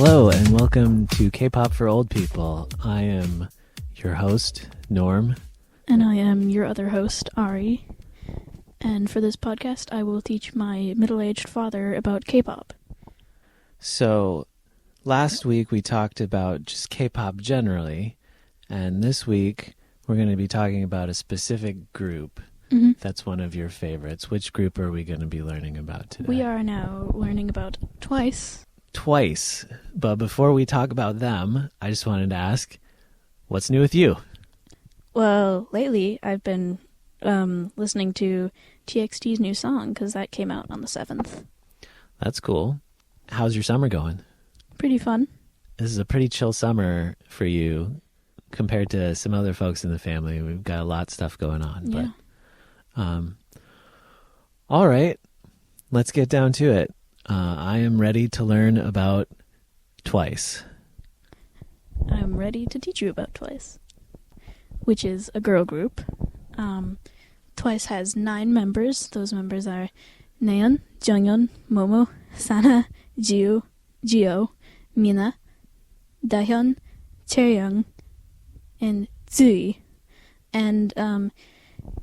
Hello and welcome to K-Pop for Old People. I am your host, Norm. And I am your other host, Ari. And for this podcast, I will teach my middle-aged father about K-pop. So, last week we talked about just K-pop generally, and this week we're going to be talking about a specific group that's one of your favorites. Which group are we going to be learning about today? We are now learning about Twice. Twice. But before we talk about them, I just wanted to ask, what's new with you? Well, lately I've been listening to TXT's new song because that came out on the 7th. That's cool. How's your summer going? Pretty fun. This is a pretty chill summer for you compared to some other folks in the family. We've got a lot of stuff going on. Yeah. But, all right, let's get down to it. I am ready to learn about Twice. I'm ready to teach you about Twice, which is a girl group. Twice has 9 members. Those members are Nayeon, Jonghyun, Momo, Sana, Jio, Mina, Dahyun, Chaeyoung, and Zui. And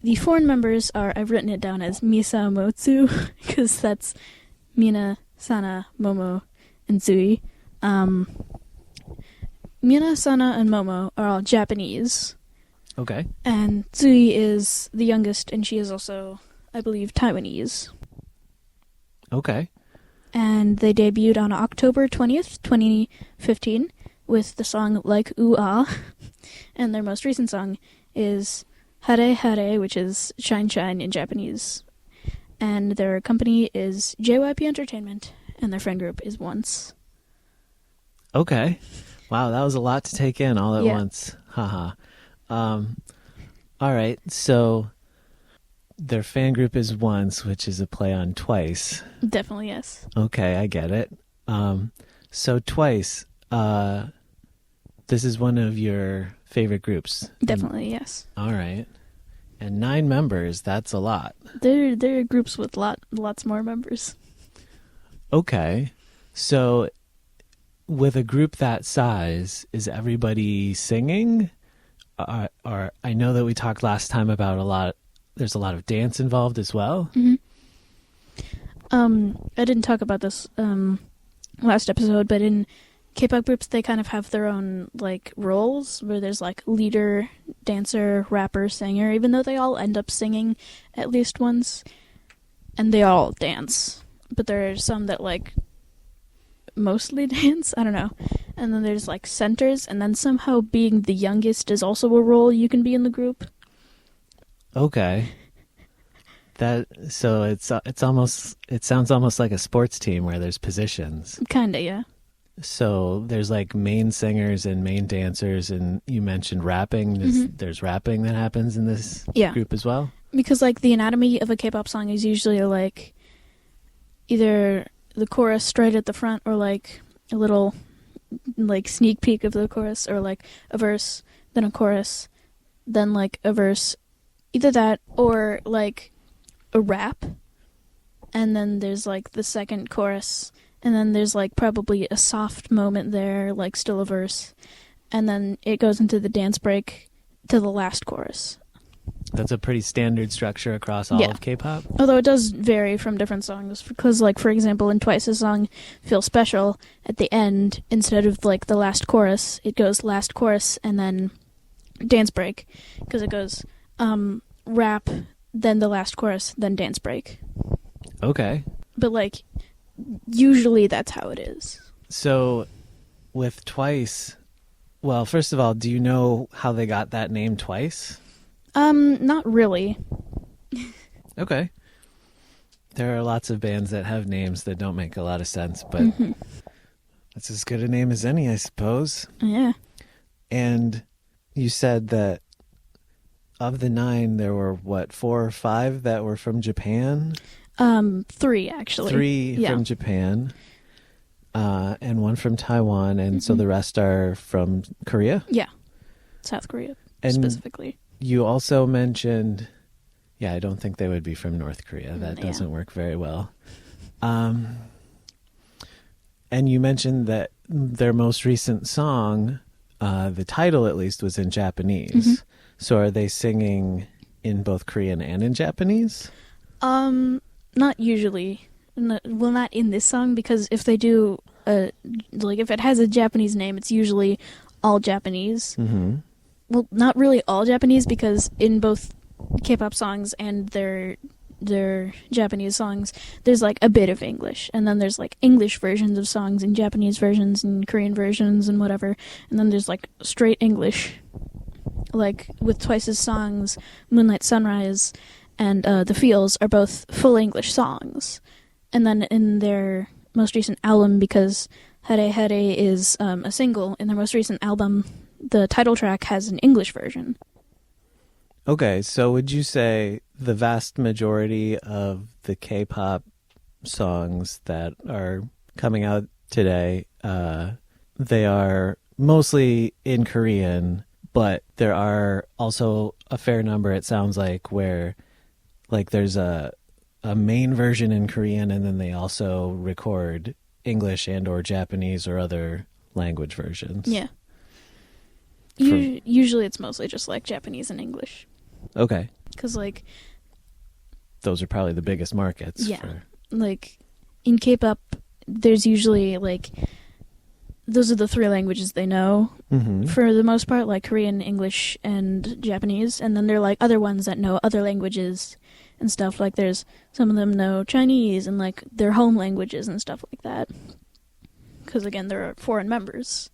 the foreign members are, I've written it down as Misa Motsu, because that's Mina, Sana, Momo, and Zui. Mina, Sana, and Momo are all Japanese. Okay. And Zui is the youngest, and she is also, I believe, Taiwanese. Okay. And they debuted on October 20th, 2015, with the song Like Ooh Ah. And their most recent song is Hare Hare, which is Shine Shine in Japanese. And their company is JYP Entertainment, and their friend group is Once. Okay. Wow, that was a lot to take in all at Yeah. once. Haha. All right, so their fan group is Once, which is a play on Twice. Definitely, yes. Okay, I get it. So Twice, this is one of your favorite groups. Definitely, yes. All right. And 9 members, that's a lot. They're groups with lots more members. Okay. So with a group that size, is everybody singing? Or I know that we talked last time about there's a lot of dance involved as well. Mm-hmm. I didn't talk about this last episode, but in K-pop groups, they kind of have their own, like, roles, where there's, like, leader, dancer, rapper, singer, even though they all end up singing at least once, and they all dance. But there are some that, like, mostly dance, I don't know. And then there's, like, centers, and then somehow being the youngest is also a role you can be in the group. Okay. So it sounds almost like a sports team where there's positions. Kinda, yeah. So there's like main singers and main dancers, and you mentioned rapping. There's rapping that happens in this group as well? Because, like, the anatomy of a K-pop song is usually, like, either the chorus straight at the front or, like, a little, like, sneak peek of the chorus, or, like, a verse, then a chorus, then, like, a verse. Either that or, like, a rap, and then there's, like, the second chorus, and then there's, like, probably a soft moment there, like, still a verse, and then it goes into the dance break to the last chorus. That's a pretty standard structure across all of K-pop? Although it does vary from different songs, because, like, for example, in Twice's song Feel Special, at the end, instead of, like, the last chorus, it goes last chorus and then dance break, because it goes rap, then the last chorus, then dance break. Okay. But, like, usually that's how it is. So with Twice, well, first of all, do you know how they got that name Twice? Not really. Okay. There are lots of bands that have names that don't make a lot of sense, but that's as good a name as any, I suppose. Yeah. And you said that of the 9, there were, 4 or 5 that were from Japan? 3, actually. 3 from Japan, and 1 from Taiwan, and so the rest are from Korea? Yeah. South Korea, and specifically. You also mentioned, I don't think they would be from North Korea. That doesn't work very well. And you mentioned that their most recent song, the title at least, was in Japanese. Mm-hmm. So are they singing in both Korean and in Japanese? Not usually. Not in this song, because if they do, if it has a Japanese name, it's usually all Japanese. Mm-hmm. Well, not really all Japanese, because in both K-pop songs and their Japanese songs, there's like a bit of English, and then there's like English versions of songs and Japanese versions and Korean versions and whatever, and then there's like straight English. Like with Twice's songs, Moonlight Sunrise and The Feels are both full English songs. And then in their most recent album, because Hare Hare is a single, in their most recent album, the title track has an English version. Okay, so would you say the vast majority of the K-pop songs that are coming out today, they are mostly in Korean, but there are also a fair number, it sounds like, where like there's a main version in Korean, and then they also record English and or Japanese or other language versions. Yeah. Usually it's mostly just like Japanese and English. Okay. Because like... those are probably the biggest markets. Yeah. For... like in K-pop, there's usually like... those are the three languages they know, for the most part, like Korean, English, and Japanese. And then there are like other ones that know other languages and stuff. Like there's some of them know Chinese and like their home languages and stuff like that. Because again, there are foreign members.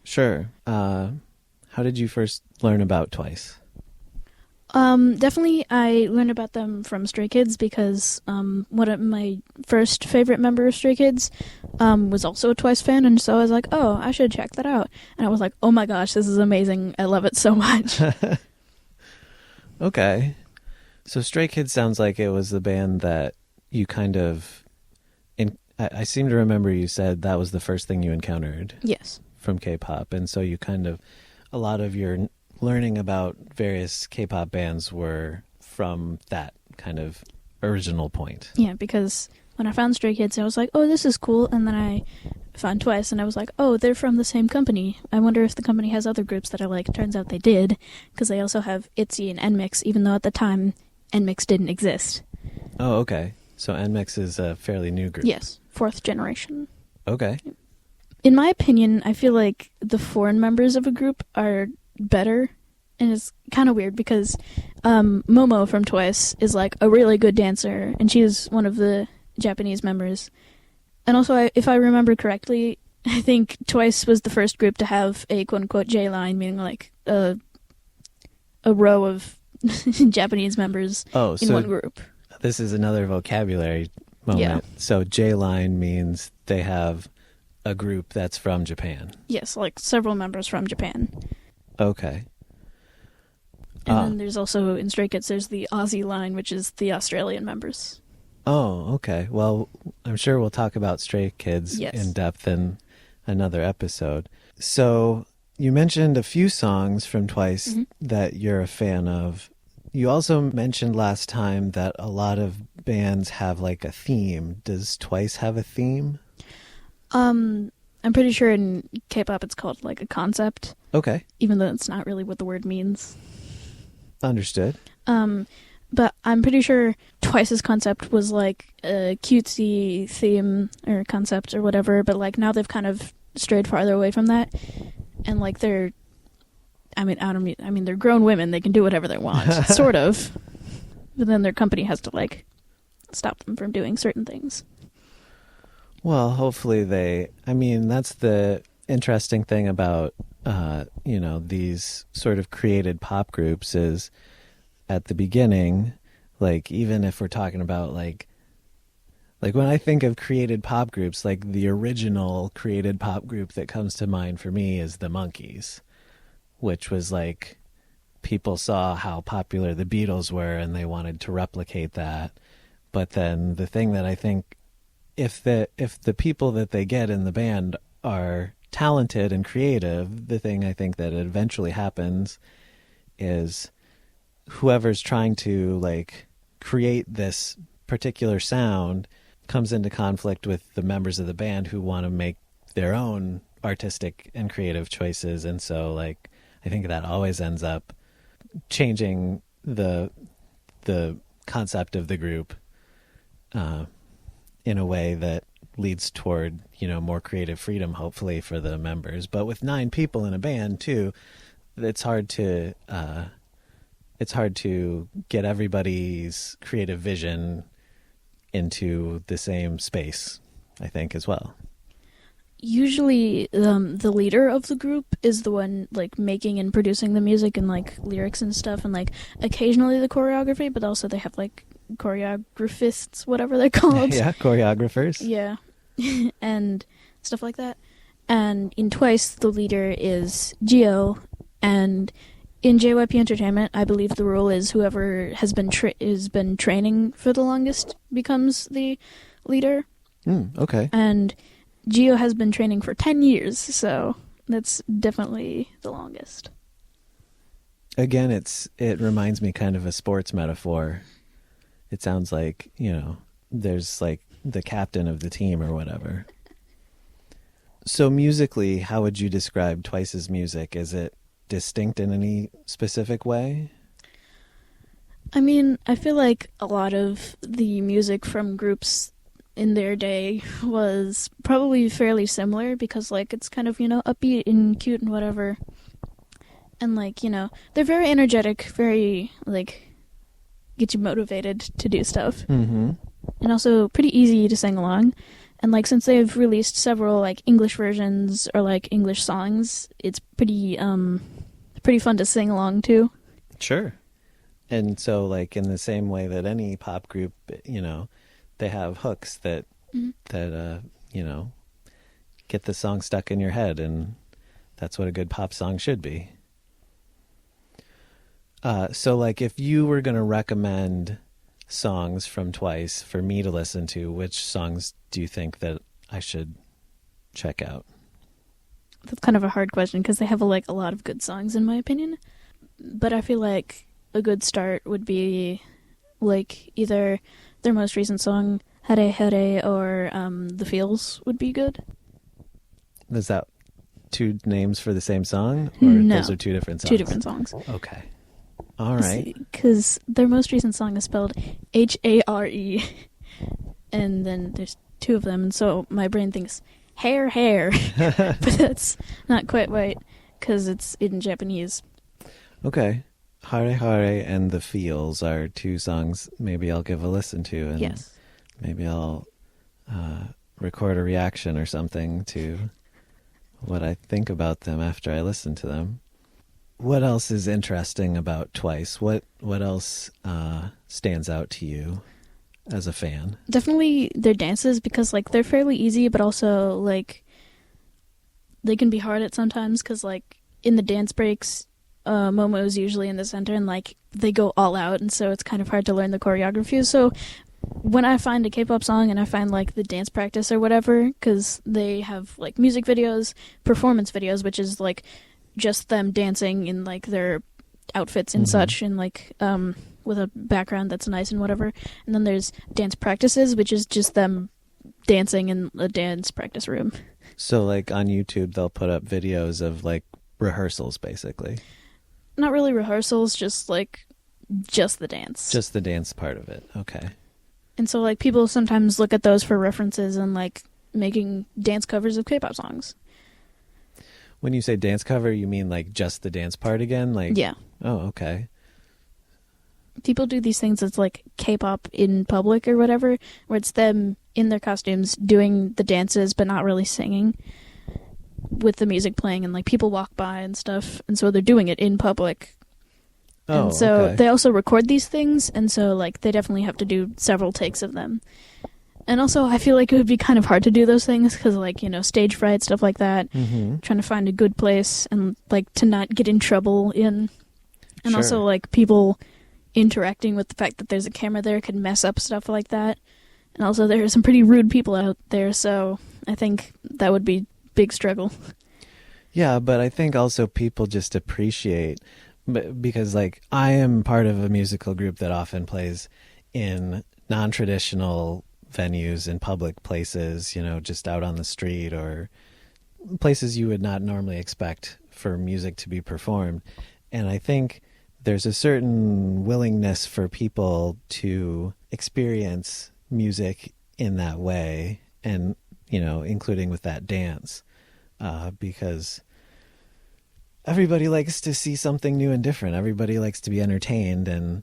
Sure. How did you first learn about Twice? Definitely I learned about them from Stray Kids, because one of my first favorite member of Stray Kids was also a Twice fan, and so I was like, oh, I should check that out. And I was like, oh my gosh, this is amazing. I love it so much. Okay. So Stray Kids sounds like it was the band that you kind of... I seem to remember you said that was the first thing you encountered. Yes. From K-pop, and so you kind of... a lot of your learning about various K-pop bands were from that kind of original point. Yeah, because when I found Stray Kids, I was like, oh, this is cool. And then I found Twice, and I was like, oh, they're from the same company. I wonder if the company has other groups that I like. Turns out they did, because they also have ITZY and NMIX, even though at the time NMIX didn't exist. Oh, okay. So NMIX is a fairly new group. Yes, 4th generation. Okay. In my opinion, I feel like the foreign members of a group are better, and it's kind of weird because Momo from Twice is like a really good dancer, and she's one of the Japanese members. And also, if I remember correctly, I think Twice was the first group to have a quote-unquote J-line, meaning like a row of Japanese members in one group. This is another vocabulary moment. Yeah. So J-line means they have a group that's from Japan. Yes, like several members from Japan. Okay. And then there's also, in Stray Kids, there's the Aussie line, which is the Australian members. Oh, okay. Well, I'm sure we'll talk about Stray Kids in depth in another episode. So you mentioned a few songs from Twice that you're a fan of. You also mentioned last time that a lot of bands have like a theme. Does Twice have a theme? I'm pretty sure in K-pop it's called like a concept. Okay. Even though it's not really what the word means. Understood. But I'm pretty sure Twice's concept was like a cutesy theme or concept or whatever, but like now they've kind of strayed farther away from that. And like they're grown women, they can do whatever they want, sort of. But then their company has to like stop them from doing certain things. Well, hopefully that's the interesting thing about these sort of created pop groups is at the beginning, like even if we're talking about like when I think of created pop groups, like the original created pop group that comes to mind for me is the Monkees, which was like people saw how popular the Beatles were and they wanted to replicate that. But then the thing that I think if the people that they get in the band are talented and creative, the thing I think that eventually happens is whoever's trying to like create this particular sound comes into conflict with the members of the band who want to make their own artistic and creative choices. And so like, I think that always ends up changing the concept of the group in a way that leads toward, more creative freedom, hopefully, for the members. But with 9 people in a band too, it's hard to get everybody's creative vision into the same space, I think, as well. Usually the leader of the group is the one like making and producing the music and like lyrics and stuff, and like occasionally the choreography, but also they have like choreographists, whatever they're called. Yeah, choreographers. Yeah. And stuff like that. And in Twice, the leader is Gio, and in JYP Entertainment, I believe the rule is whoever has been training for the longest becomes the leader. Okay. And Gio has been training for 10 years, so that's definitely the longest. Again, it reminds me kind of a sports metaphor. It sounds like, there's like the captain of the team or whatever. So musically, how would you describe Twice's music? Is it distinct in any specific way? I mean, I feel like a lot of the music from groups in their day was probably fairly similar because, like, it's kind of, upbeat and cute and whatever. And, like, they're very energetic, very, like, get you motivated to do stuff. Mm-hmm. And also pretty easy to sing along. And, like, since they've released several, like, English versions or, like, English songs, it's pretty fun to sing along to. Sure. And so, like, in the same way that any pop group, they have hooks that get the song stuck in your head, and that's what a good pop song should be. So, like, if you were going to recommend songs from Twice for me to listen to, which songs do you think that I should check out? That's kind of a hard question because they have a lot of good songs in my opinion. But I feel like a good start would be like either their most recent song Hare Hare or The Feels would be good. Is that 2 names for the same song? Or No, those are 2 different songs? 2 different songs. Okay. All right. Because their most recent song is spelled Hare, and then there's 2 of them, and so my brain thinks hair, but that's not quite right because it's in Japanese. Okay. Hare Hare and The Feels are 2 songs maybe I'll give a listen to, and yes, maybe I'll record a reaction or something to what I think about them after I listen to them. What else is interesting about Twice? What else stands out to you as a fan? Definitely their dances, because like they're fairly easy, but also like they can be hard at sometimes because like in the dance breaks, Momo is usually in the center and like they go all out, and so it's kind of hard to learn the choreography. So when I find a K-pop song and I find like the dance practice or whatever, because they have like music videos, performance videos, which is like just them dancing in like their outfits and such, and like with a background that's nice and whatever. And then there's dance practices, which is just them dancing in a dance practice room. So like on YouTube they'll put up videos of like rehearsals basically. Not really rehearsals, just the dance. Just the dance part of it. Okay. And so like people sometimes look at those for references and like making dance covers of K-pop songs. When you say dance cover, you mean like just the dance part again? Like, yeah. Oh, okay. People do these things that's like K-pop in public or whatever, where it's them in their costumes doing the dances but not really singing with the music playing, and like people walk by and stuff, and so they're doing it in public. Oh, and so okay. they also record these things, and so like they definitely have to do several takes of them. And also, I feel like it would be kind of hard to do those things because, like, stage fright, stuff like that. Mm-hmm. Trying to find a good place and, like, to not get in trouble in. And Sure. also, like, people interacting with the fact that there's a camera there could mess up stuff like that. And also, there are some pretty rude people out there, so I think that would be a big struggle. Yeah, but I think also people just appreciate, because, like, I am part of a musical group that often plays in non-traditional venues in public places, just out on the street or places you would not normally expect for music to be performed. And I think there's a certain willingness for people to experience music in that way, and, including with that dance, because everybody likes to see something new and different. Everybody likes to be entertained, and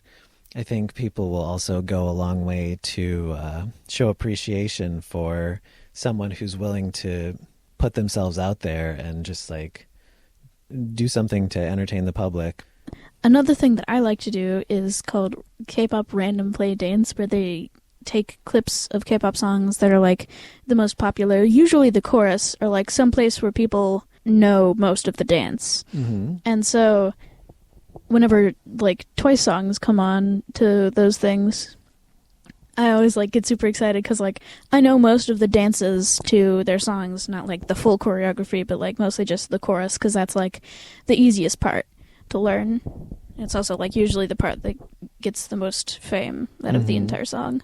I think people will also go a long way to show appreciation for someone who's willing to put themselves out there and just like do something to entertain the public. Another thing that I like to do is called K-pop random play dance, where they take clips of K-pop songs that are like the most popular, usually the chorus, or like some place where people know most of the dance. Mm-hmm. And so whenever like Twice songs come on to those things, I always like get super excited because like I know most of the dances to their songs, not like the full choreography, but like mostly just the chorus, because that's like the easiest part to learn. It's also like usually the part that gets the most fame out of the entire song.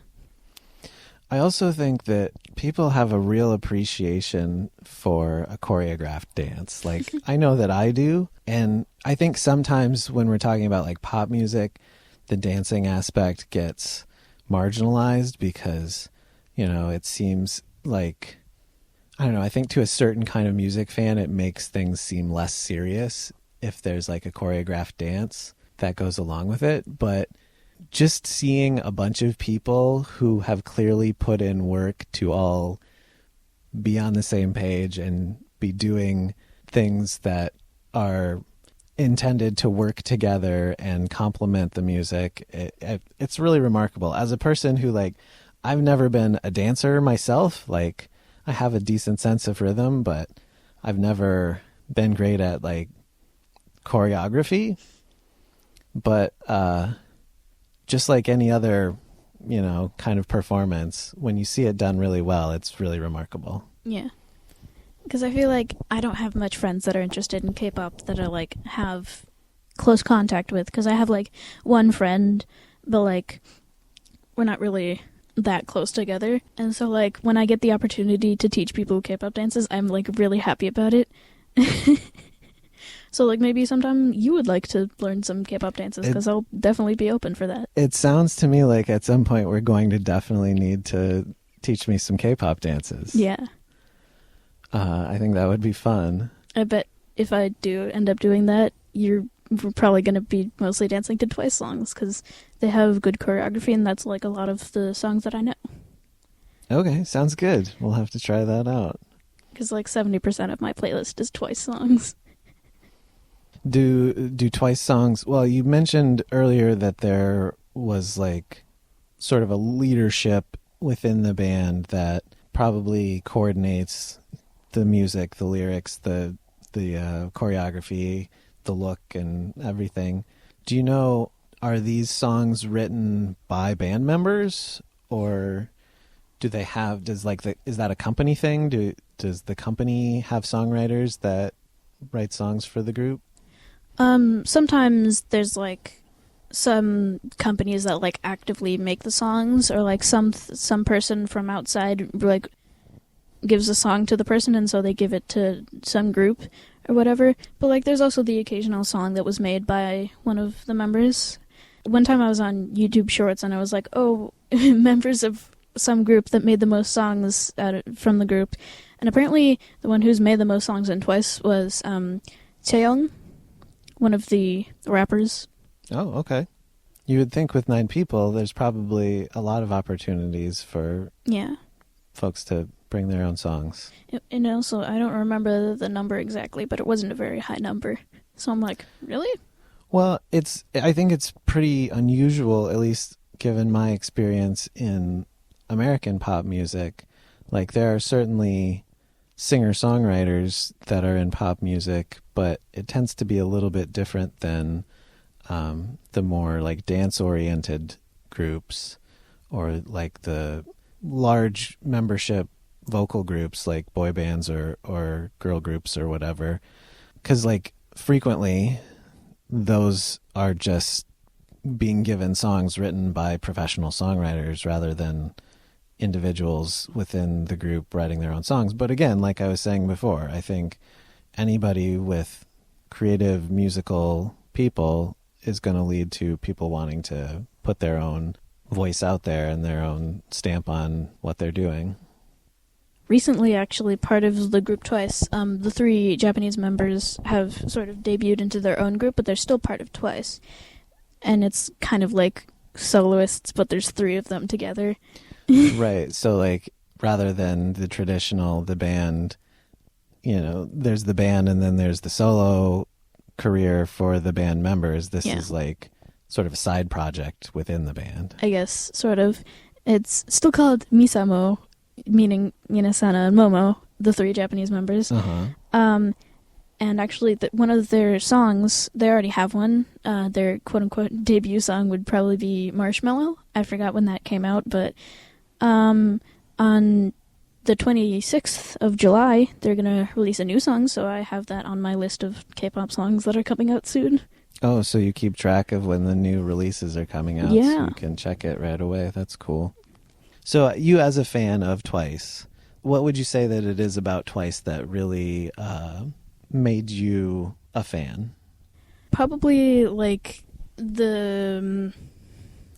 I also think that people have a real appreciation for a choreographed dance. Like, I know that I do. And I think sometimes when we're talking about like pop music, the dancing aspect gets marginalized because, it seems like, I don't know, I think to a certain kind of music fan, it makes things seem less serious if there's like a choreographed dance that goes along with it. But just seeing a bunch of people who have clearly put in work to all be on the same page and be doing things that are intended to work together and complement the music, it's really remarkable. As a person who, like, I've never been a dancer myself, like, I have a decent sense of rhythm, but I've never been great at like choreography. But just like any other, kind of performance, when you see it done really well, it's really remarkable. Yeah. Because I feel like I don't have much friends that are interested in K-pop that I like have close contact with. Because I have like one friend, but like we're not really that close together. And so like when I get the opportunity to teach people K-pop dances, I'm like really happy about it. So, like, maybe sometime you would like to learn some K-pop dances, because I'll definitely be open for that. It sounds to me like at some point we're going to definitely need to teach me some K-pop dances. Yeah. I think that would be fun. I bet if I do end up doing that, you're probably going to be mostly dancing to Twice songs, because they have good choreography, and that's, like, a lot of the songs that I know. Okay, sounds good. We'll have to try that out. Because, like, 70% of my playlist is Twice songs. Do Twice songs, well, you mentioned earlier that there was like sort of a leadership within the band that probably coordinates the music, the lyrics, the choreography, the look, and everything. Do you know, are these songs written by band members, or do they have, is that a company thing? Does the company have songwriters that write songs for the group? Sometimes there's like some companies that like actively make the songs, or like some person from outside like gives a song to the person, and so they give it to some group or whatever. But like there's also the occasional song that was made by one of the members. One time I was on YouTube Shorts and I was like, oh, members of some group that made the most songs from the group, and apparently the one who's made the most songs in Twice was Chaeyoung, one of the rappers. Oh, okay. You would think with 9 people, there's probably a lot of opportunities for folks to bring their own songs. And also, I don't remember the number exactly, but it wasn't a very high number. So I'm like, really? Well, I think it's pretty unusual, at least given my experience in American pop music. Like, there are certainly singer-songwriters that are in pop music, but it tends to be a little bit different than the more like dance-oriented groups, or like the large membership vocal groups like boy bands or girl groups or whatever. Because like frequently those are just being given songs written by professional songwriters rather than individuals within the group writing their own songs. But again, like I was saying before, I think anybody with creative musical people is going to lead to people wanting to put their own voice out there and their own stamp on what they're doing. Recently, actually, part of the group Twice, the 3 Japanese members have sort of debuted into their own group, but they're still part of Twice. And it's kind of like soloists, but there's 3 of them together. Right. So, like, rather than the traditional, the band, there's the band and then there's the solo career for the band members. This is like sort of a side project within the band. I guess, sort of. It's still called Misamo, meaning Minasana and Momo, the 3 Japanese members. And actually, one of their songs, they already have one. Their quote-unquote debut song would probably be Marshmallow. I forgot when that came out, but on the 26th of July, they're going to release a new song, so I have that on my list of K-pop songs that are coming out soon. Oh, so you keep track of when the new releases are coming out, yeah. So you can check it right away. That's cool. So you, as a fan of Twice, what would you say that it is about Twice that really made you a fan? Probably, like, the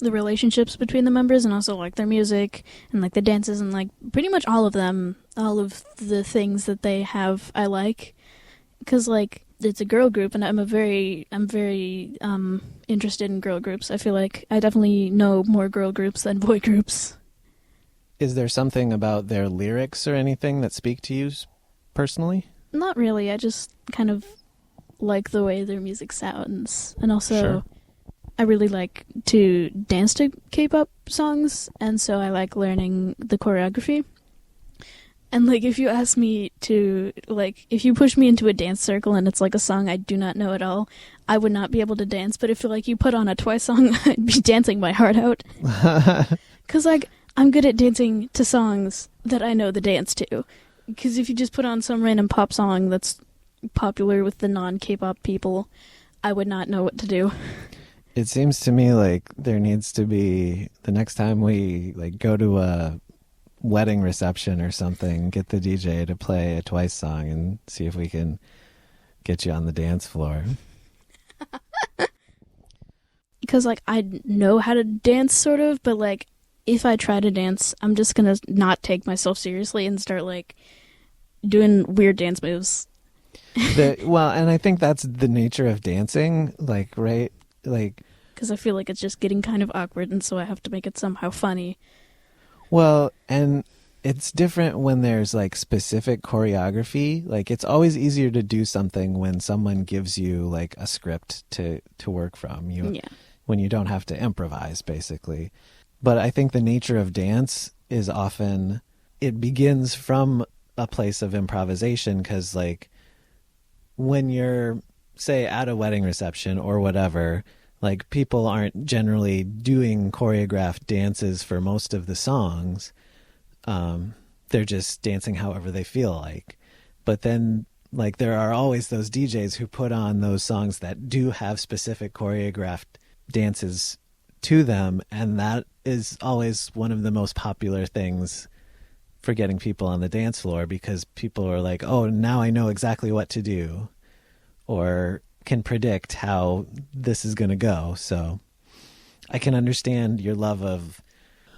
relationships between the members, and also, like, their music, and, like, the dances, and, like, pretty much all of them, all of the things that they have, I like. Because, like, it's a girl group, and I'm very interested in girl groups. I feel like I definitely know more girl groups than boy groups. Is there something about their lyrics or anything that speak to you personally? Not really. I just kind of like the way their music sounds. And also, Sure. I really like to dance to K-pop songs, and so I like learning the choreography. And, like, if you ask me to, like, if you push me into a dance circle and it's, like, a song I do not know at all, I would not be able to dance. But if, like, you put on a Twice song, I'd be dancing my heart out. Because, like, I'm good at dancing to songs that I know the dance to. Because if you just put on some random pop song that's popular with the non-K-pop people, I would not know what to do. It seems to me like there needs to be, the next time we, like, go to a wedding reception or something, get the DJ to play a Twice song and see if we can get you on the dance floor. Because, like, I know how to dance, sort of, but, like, if I try to dance, I'm just gonna not take myself seriously and start, like, doing weird dance moves. Well, and I think that's the nature of dancing, like, right? Like, because I feel like it's just getting kind of awkward, and so I have to make it somehow funny. Well, and it's different when there's, like, specific choreography. Like, it's always easier to do something when someone gives you, like, a script to work from. When you don't have to improvise, basically. But I think the nature of dance is often, it begins from a place of improvisation, because, like, when you're, say, at a wedding reception or whatever, like, people aren't generally doing choreographed dances for most of the songs. They're just dancing however they feel like. But then, like, there are always those DJs who put on those songs that do have specific choreographed dances to them, and that is always one of the most popular things for getting people on the dance floor, because people are like, oh, now I know exactly what to do, or can predict how this is going to go. So I can understand your love of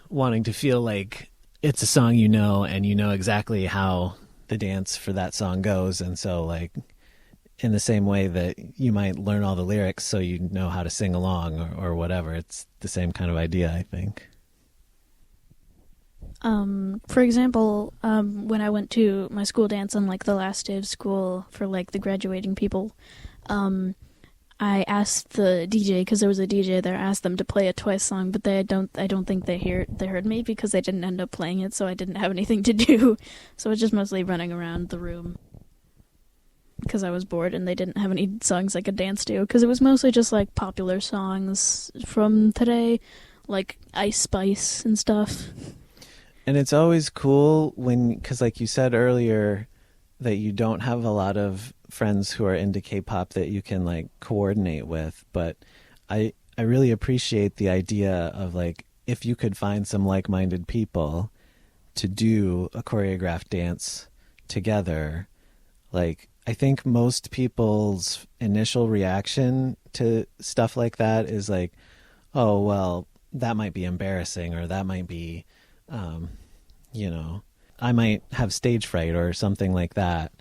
wanting to feel like it's a song you know, and you know exactly how the dance for that song goes. And so, like, in the same way that you might learn all the lyrics so you know how to sing along, or whatever, it's the same kind of idea, I think. For example, when I went to my school dance on, like, the last day of school for, like, the graduating people, I asked the DJ, because there was a DJ there, I asked them to play a Twice song, but I don't think they heard me, because they didn't end up playing it, so I didn't have anything to do. So I was just mostly running around the room, because I was bored and they didn't have any songs I could dance to, because it was mostly just, like, popular songs from today, like Ice Spice and stuff. And it's always cool because, like you said earlier, that you don't have a lot of friends who are into K-pop that you can, like, coordinate with. But I really appreciate the idea of, like, if you could find some like-minded people to do a choreographed dance together, like, I think most people's initial reaction to stuff like that is like, oh, well, that might be embarrassing, or that might be, I might have stage fright or something like that.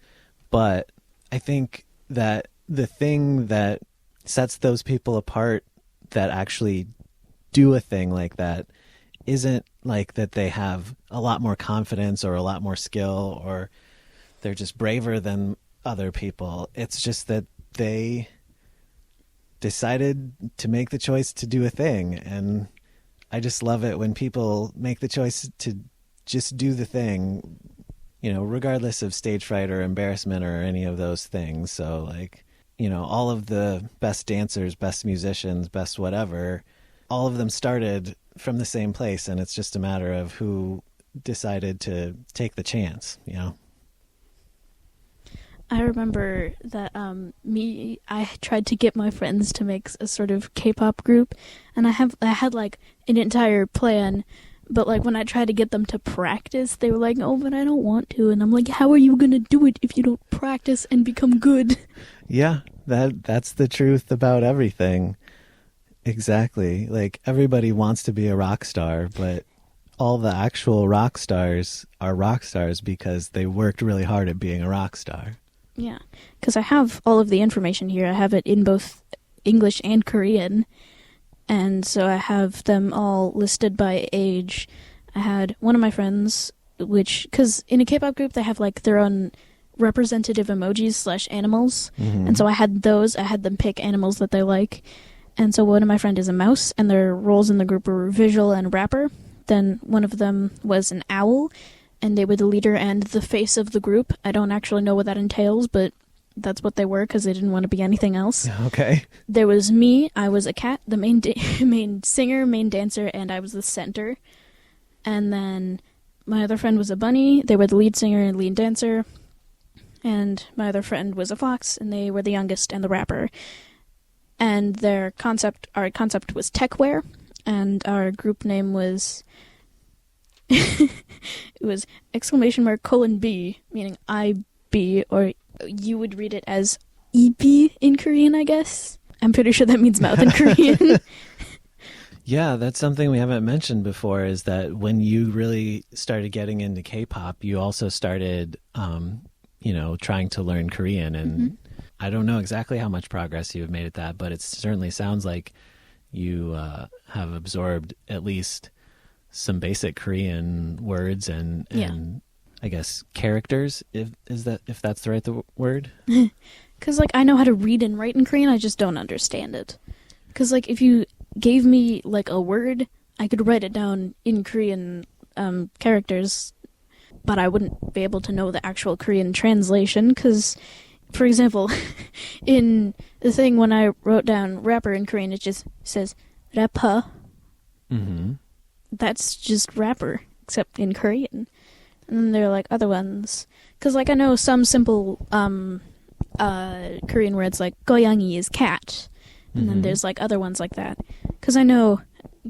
But I think that the thing that sets those people apart that actually do a thing like that isn't like that they have a lot more confidence or a lot more skill, or they're just braver than other people. It's just that they decided to make the choice to do a thing. And I just love it when people make the choice to just do the thing, regardless of stage fright or embarrassment or any of those things. So like, all of the best dancers, best musicians, best whatever, all of them started from the same place. And it's just a matter of who decided to take the chance, I remember that I tried to get my friends to make a sort of K-pop group, and I had like an entire plan, but like when I tried to get them to practice, they were like, "Oh, but I don't want to," and I'm like, "How are you gonna do it if you don't practice and become good?" Yeah, that's the truth about everything. Exactly. Like, everybody wants to be a rock star, but all the actual rock stars are rock stars because they worked really hard at being a rock star. Yeah, because I have all of the information here. I have it in both English and Korean, and so I have them all listed by age. I had one of my friends, because in a K-pop group they have like their own representative emojis / animals, and so I had those. I had them pick animals that they like, and so one of my friend is a mouse, and their roles in the group were visual and rapper. Then one of them was an owl, and they were the leader and the face of the group. I don't actually know what that entails, but that's what they were because they didn't want to be anything else. Okay. There was me. I was a cat, the main singer, main dancer, and I was the center. And then my other friend was a bunny. They were the lead singer and lead dancer. And my other friend was a fox, and they were the youngest and the rapper. And our concept was techwear, and our group name was... it was ! B, meaning IB, or you would read it as EB in Korean, I guess. I'm pretty sure that means mouth in Korean. Yeah, that's something we haven't mentioned before, is that when you really started getting into K-pop, you also started, trying to learn Korean. And I don't know exactly how much progress you've made at that, but it certainly sounds like you have absorbed at least some basic Korean words and I guess characters, if that's the right word. Because like I know how to read and write in Korean, I just don't understand it. Because like if you gave me like a word, I could write it down in Korean characters, but I wouldn't be able to know the actual Korean translation. Because, for example, in the thing when I wrote down rapper in Korean, it just says rapper. Mm-hmm. That's just rapper, except in Korean. And then there are like other ones. Because like I know some simple Korean words like goyangi is cat. And then there's like other ones like that. Because I know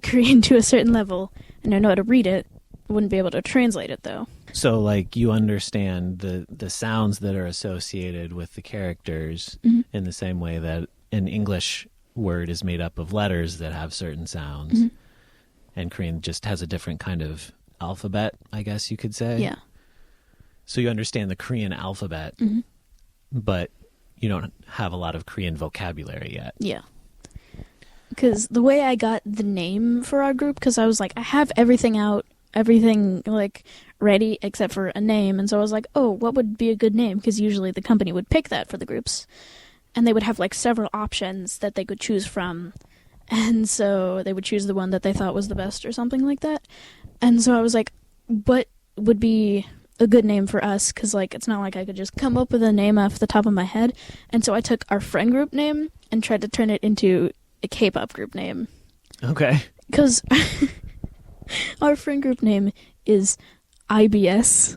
Korean to a certain level, and I know how to read it. I wouldn't be able to translate it though. So like you understand the sounds that are associated with the characters in the same way that an English word is made up of letters that have certain sounds. And Korean just has a different kind of alphabet, I guess you could say. Yeah. So you understand the Korean alphabet, but you don't have a lot of Korean vocabulary yet. Yeah. Because the way I got the name for our group, because I was like, I have everything like ready except for a name. And so I was like, oh, what would be a good name? Because usually the company would pick that for the groups. And they would have like several options that they could choose from. And so they would choose the one that they thought was the best or something like that. And so I was like, what would be a good name for us? Because like it's not like I could just come up with a name off the top of my head. And so I took our friend group name and tried to turn it into a K-pop group name. Okay. Because our friend group name is IBS.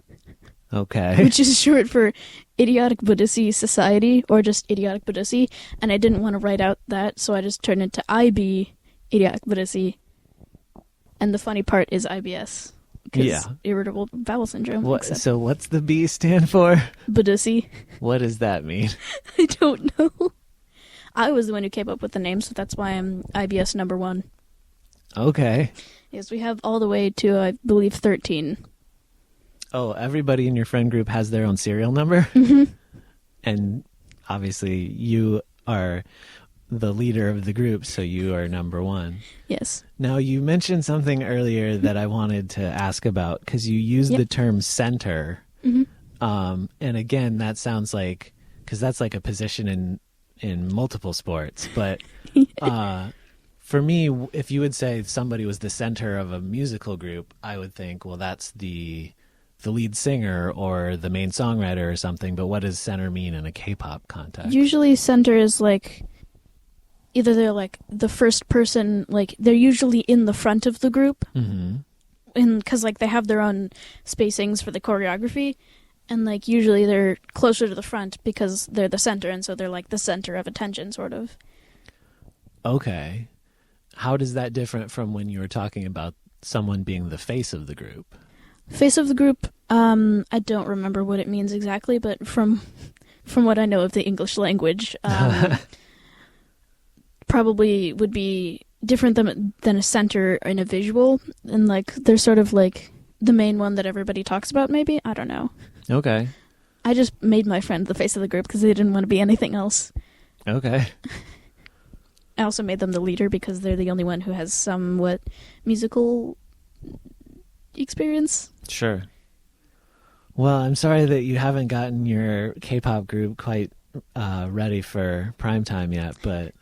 Okay. Which is short for Idiotic Buddhist Society, or just Idiotic Buddhist. And I didn't want to write out that, so I just turned it to IB, Idiotic Buddhist. And the funny part is IBS. because Yeah. irritable bowel syndrome. So what's the B stand for? Badusi. What does that mean? I don't know. I was the one who came up with the name, so that's why I'm IBS number 1. Okay. Yes, we have all the way to, I believe, 13. Oh, everybody in your friend group has their own serial number? Mm-hmm. And obviously you are the leader of the group, so you are number 1. Yes. Now, you mentioned something earlier that I wanted to ask about, because you used the term center. Mm-hmm. And again, that sounds like, because that's like a position in multiple sports. But for me, if you would say somebody was the center of a musical group, I would think, well, that's the lead singer or the main songwriter or something. But what does center mean in a K-pop context? Usually center is like, either they're like the first person, like they're usually in the front of the group. Mm-hmm. And because like they have their own spacings for the choreography. And like usually they're closer to the front because they're the center. And so they're like the center of attention, sort of. Okay. How does that different from when you were talking about someone being the face of the group? Face of the group, I don't remember what it means exactly, but from what I know of the English language, probably would be different than a center in a visual, and like they're sort of like the main one that everybody talks about. Maybe, I don't know. Okay. I just made my friend the face of the group because they didn't want to be anything else. Okay. I also made them the leader because they're the only one who has somewhat musical experience. Sure. Well, I'm sorry that you haven't gotten your K-pop group quite ready for prime time yet, but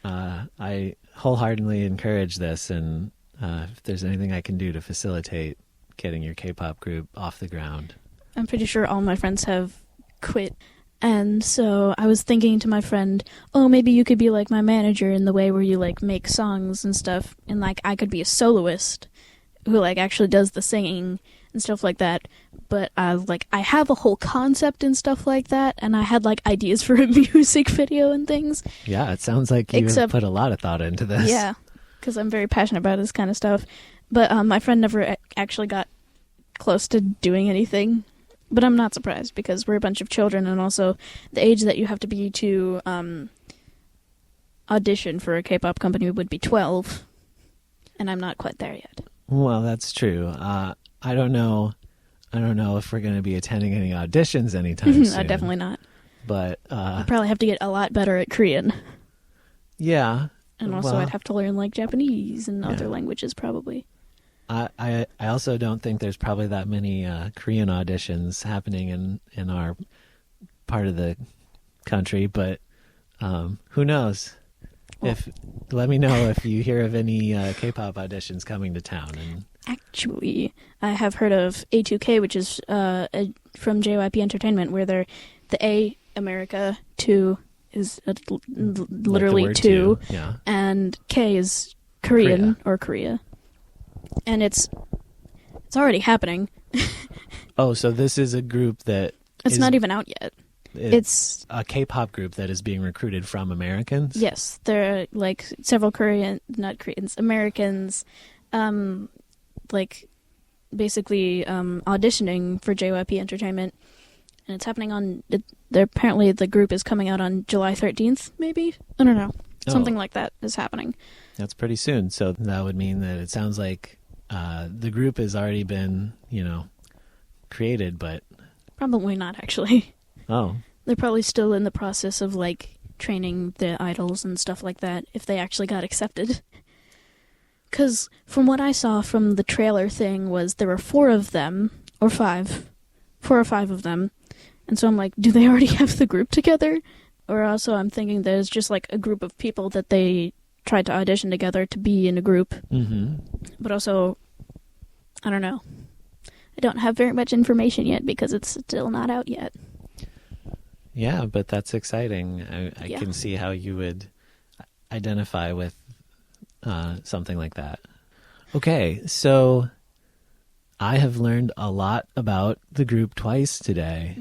I wholeheartedly encourage this, and if there's anything I can do to facilitate getting your K-pop group off the ground. I'm pretty sure all my friends have quit, and so I was thinking to my friend, oh, maybe you could be like my manager in the way where you like make songs and stuff, and like I could be a soloist who like actually does the singing and stuff like that. But I have a whole concept and stuff like that, and I had like ideas for a music video and things. Yeah, it sounds like you have put a lot of thought into this. Yeah, because I'm very passionate about this kind of stuff. But my friend never actually got close to doing anything. But I'm not surprised because we're a bunch of children, and also the age that you have to be to audition for a K-pop company would be 12, and I'm not quite there yet. Well, that's true. I don't know if we're going to be attending any auditions anytime soon. Definitely not. But I'd probably have to get a lot better at Korean. Yeah. And also I'd have to learn like Japanese and other languages probably. I also don't think there's probably that many Korean auditions happening in our part of the country, but who knows? Well, let me know if you hear of any K-pop auditions coming to town. And actually, I have heard of A2K, which is from JYP Entertainment, where they're the A America 2 is literally like 2, yeah. And K is Korean or Korea. And it's already happening. Oh, so this is a group that it's not even out yet. It's a K-pop group that is being recruited from Americans? Yes, there are like several Americans, like basically auditioning for JYP Entertainment, and it's happening apparently the group is coming out on July 13th, maybe? I don't know. Something like that is happening. That's pretty soon. So that would mean that it sounds like the group has already been, created, but... Probably not, actually. Oh. They're probably still in the process of, like, training the idols and stuff like that, if they actually got accepted. Because from what I saw from the trailer thing was there were 4 of them, or 5. 4 or 5 of them. And so I'm like, do they already have the group together? Or also I'm thinking there's just, like, a group of people that they tried to audition together to be in a group. Mm-hmm. But also, I don't know. I don't have very much information yet because it's still not out yet. Yeah, but that's exciting. I can see how you would identify with something like that. Okay, so I have learned a lot about the group Twice today,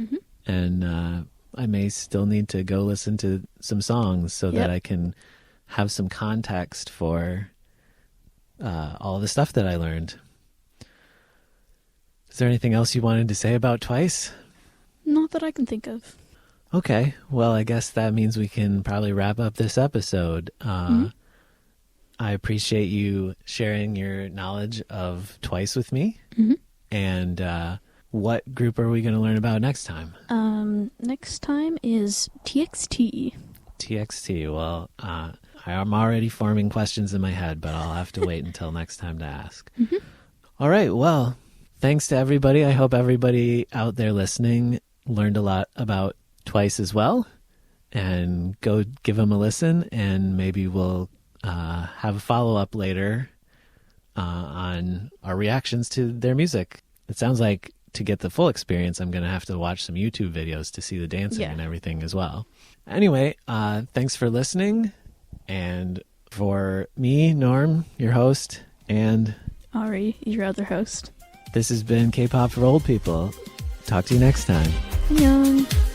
and I may still need to go listen to some songs so that I can have some context for all the stuff that I learned. Is there anything else you wanted to say about Twice? Not that I can think of. Okay, well, I guess that means we can probably wrap up this episode. I appreciate you sharing your knowledge of Twice with me. And what group are we going to learn about next time? Next time is TXT. TXT. Well, I'm already forming questions in my head, but I'll have to wait until next time to ask. All right, well, thanks to everybody. I hope everybody out there listening learned a lot about Twice as well. And go give them a listen, and maybe we'll have a follow-up later on our reactions to their music. It sounds like to get the full experience, I'm going to have to watch some YouTube videos to see the dancing and everything as well. Anyway, thanks for listening. And for me, Norm, your host, and Ari, your other host. This has been K-Pop for Old People. Talk to you next time. Annyeong.